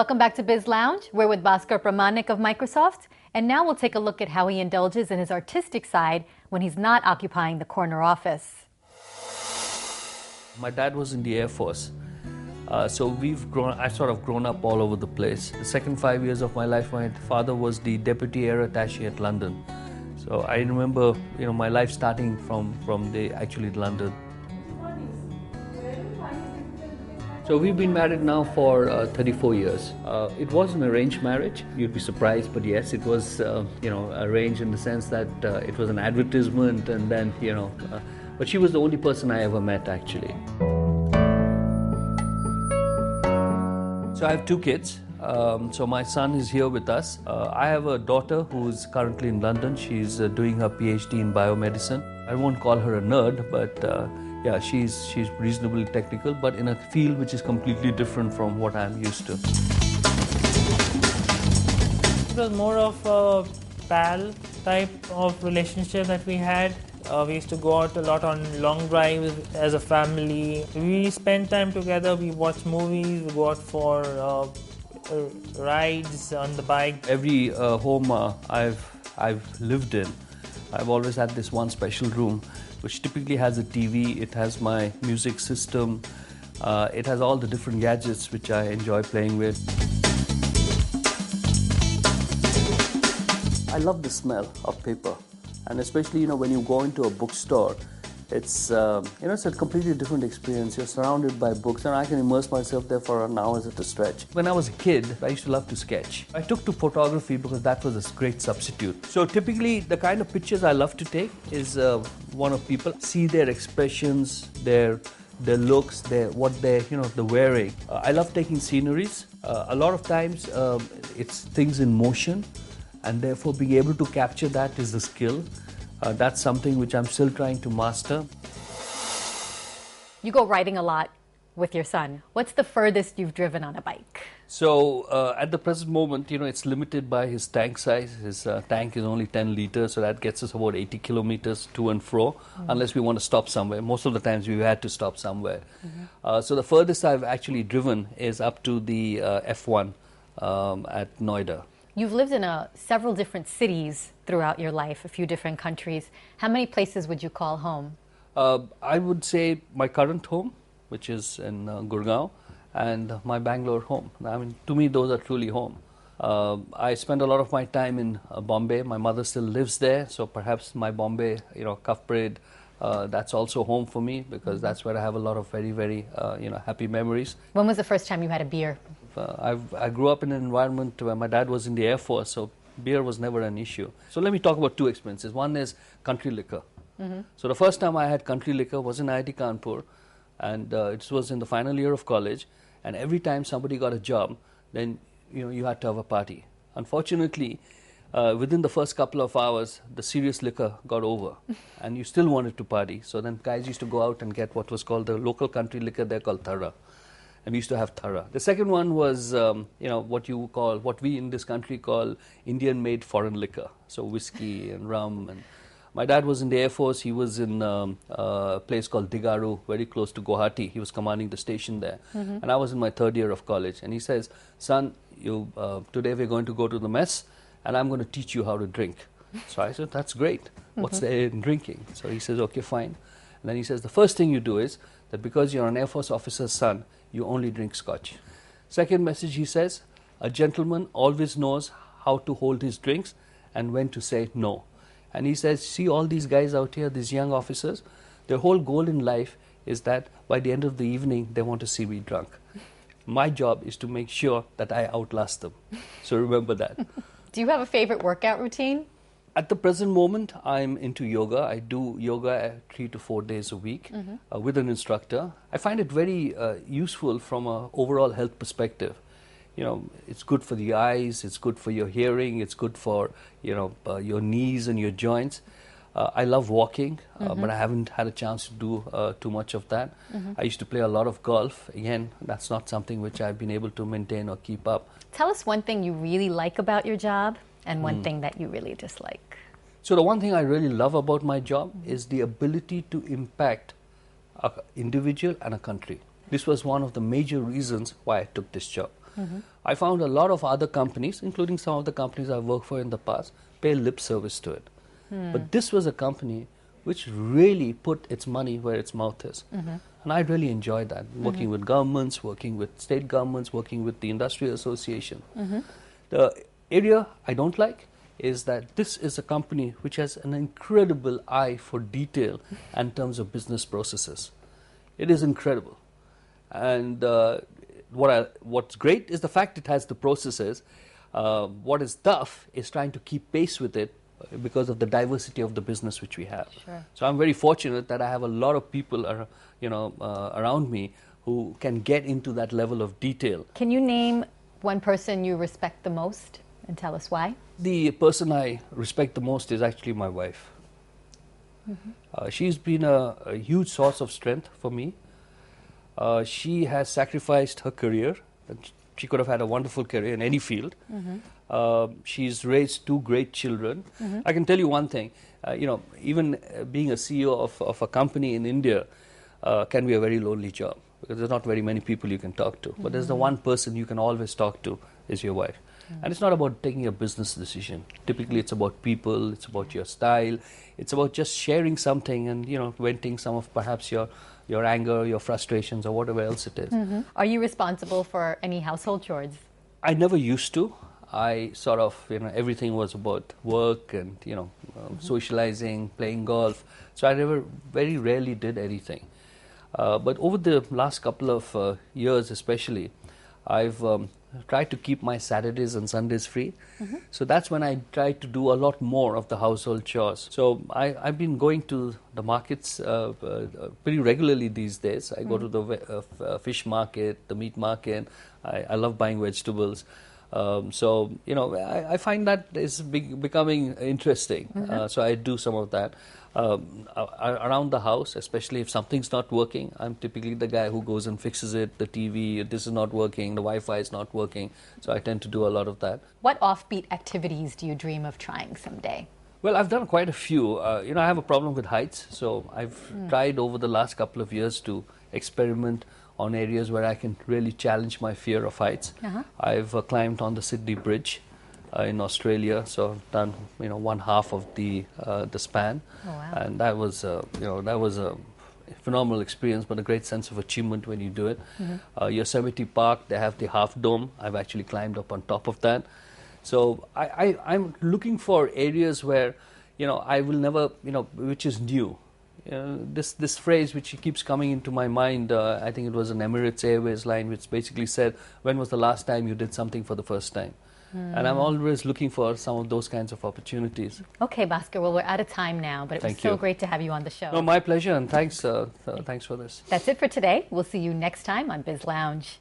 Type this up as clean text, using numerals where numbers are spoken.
Welcome back to Biz Lounge. We're with Bhaskar Pramanik of Microsoft, and now we'll take a look at how he indulges in his artistic side when he's not occupying the corner office. My dad was in the Air Force, so I've sort of grown up all over the place. The second 5 years of my life, my father was the deputy air attaché at London. So I remember, my life starting from London. So we've been married now for 34 years. It was an arranged marriage. You'd be surprised, but yes, it was, arranged in the sense that it was an advertisement, and then, but she was the only person I ever met, actually. So I have two kids. So my son is here with us. I have a daughter who's currently in London. She's doing her PhD in biomedicine. I won't call her a nerd, but yeah, she's reasonably technical, but in a field which is completely different from what I'm used to. It was more of a pal type of relationship that we had. We used to go out a lot on long drives as a family. We spend time together, we watch movies, we go out for rides on the bike. Every home I've lived in, I've always had this one special room which typically has a TV, it has my music system, it has all the different gadgets which I enjoy playing with. I love the smell of paper, and especially when you go into a bookstore, it's it's a completely different experience. You're surrounded by books, and I can immerse myself there for an hour at a stretch. When I was a kid, I used to love to sketch. I took to photography because that was a great substitute. So typically, the kind of pictures I love to take is one of people, see their expressions, their looks, what they're wearing. I love taking sceneries. A lot of times, it's things in motion, and therefore being able to capture that is a skill. That's something which I'm still trying to master. You go riding a lot with your son. What's the furthest you've driven on a bike? So at the present moment, it's limited by his tank size. His tank is only 10 liters, so that gets us about 80 kilometers to and fro, unless we want to stop somewhere. Most of the times we've had to stop somewhere. So the furthest I've actually driven is up to the F1 at Noida. You've lived in several different cities throughout your life, a few different countries. How many places would you call home? I would say my current home, which is in Gurgaon, and my Bangalore home. I mean, to me, those are truly home. I spend a lot of my time in Bombay. My mother still lives there, so perhaps my Bombay, Cuff Parade, that's also home for me, because that's where I have a lot of very, very, happy memories. When was the first time you had a beer? I grew up in an environment where my dad was in the Air Force, so beer was never an issue. So let me talk about two experiences. One is country liquor. So the first time I had country liquor was in IIT Kanpur, and it was in the final year of college, and every time somebody got a job, then you had to have a party. Unfortunately, within the first couple of hours, the serious liquor got over, and you still wanted to party. So then guys used to go out and get what was called the local country liquor, they're called thara. And we used to have thara. The second one was, what we in this country call Indian-made foreign liquor. So whiskey and rum. And my dad was in the Air Force. He was in a place called Digaru, very close to Guwahati. He was commanding the station there. And I was in my third year of college. And he says, son, today we're going to go to the mess, and I'm going to teach you how to drink. So I said, that's great. What's there in drinking? So he says, okay, fine. And then he says, the first thing you do is that because you're an Air Force officer's son, you only drink scotch. Second message, he says, a gentleman always knows how to hold his drinks and when to say no. And he says, see all these guys out here, these young officers, their whole goal in life is that by the end of the evening, they want to see me drunk. My job is to make sure that I outlast them. So remember that. Do you have a favorite workout routine? At the present moment, I'm into yoga. I do yoga 3 to 4 days a week with an instructor. I find it very useful from an overall health perspective. It's good for the eyes, it's good for your hearing, it's good for, your knees and your joints. I love walking, but I haven't had a chance to do too much of that. I used to play a lot of golf. Again, that's not something which I've been able to maintain or keep up. Tell us one thing you really like about your job and one thing that you really dislike. So the one thing I really love about my job is the ability to impact an individual and a country. This was one of the major reasons why I took this job. I found a lot of other companies, including some of the companies I've worked for in the past, pay lip service to it. But this was a company which really put its money where its mouth is. And I really enjoyed that, working with governments, working with state governments, working with the Industrial Association. The area I don't like is that this is a company which has an incredible eye for detail in terms of business processes. It is incredible. And what's great is the fact it has the processes. What is tough is trying to keep pace with it because of the diversity of the business which we have. Sure. So I'm very fortunate that I have a lot of people around me who can get into that level of detail. Can you name one person you respect the most and tell us why? The person I respect the most is actually my wife. She's been a huge source of strength for me. She has sacrificed her career. She could have had a wonderful career in any field. She's raised two great children. I can tell you one thing, even being a CEO of a company in India can be a very lonely job, because there's not very many people you can talk to. But there's the one person you can always talk to is your wife. And it's not about taking a business decision. Typically it's about people, it's about your style, it's about just sharing something and venting some of perhaps your anger, your frustrations, or whatever else it is. Are you responsible for any household chores? I never used to. I sort of, everything was about work and, socializing, playing golf. So I very rarely did anything. But over the last couple of years especially, I've tried to keep my Saturdays and Sundays free. So that's when I try to do a lot more of the household chores. So I've been going to the markets pretty regularly these days. I go to the fish market, the meat market. I love buying vegetables. So, I find that is becoming interesting. So I do some of that. Around the house, especially if something's not working, I'm typically the guy who goes and fixes it. The TV, this is not working, the Wi-Fi is not working. So I tend to do a lot of that. What offbeat activities do you dream of trying someday? Well, I've done quite a few. I have a problem with heights. So I've tried over the last couple of years to experiment on areas where I can really challenge my fear of heights. I've climbed on the Sydney Bridge in Australia, so I've done one half of the span. Oh, wow. And that was a phenomenal experience, but a great sense of achievement when you do it. Yosemite Park, they have the half dome. I've actually climbed up on top of that. So I'm looking for areas where I will never which is new. This phrase which keeps coming into my mind, I think it was an Emirates Airways line which basically said, when was the last time you did something for the first time? And I'm always looking for some of those kinds of opportunities. Okay, Bhaskar, well, we're out of time now, but it was so great to have you on the show. No, my pleasure, and thanks for this. That's it for today. We'll see you next time on Biz Lounge.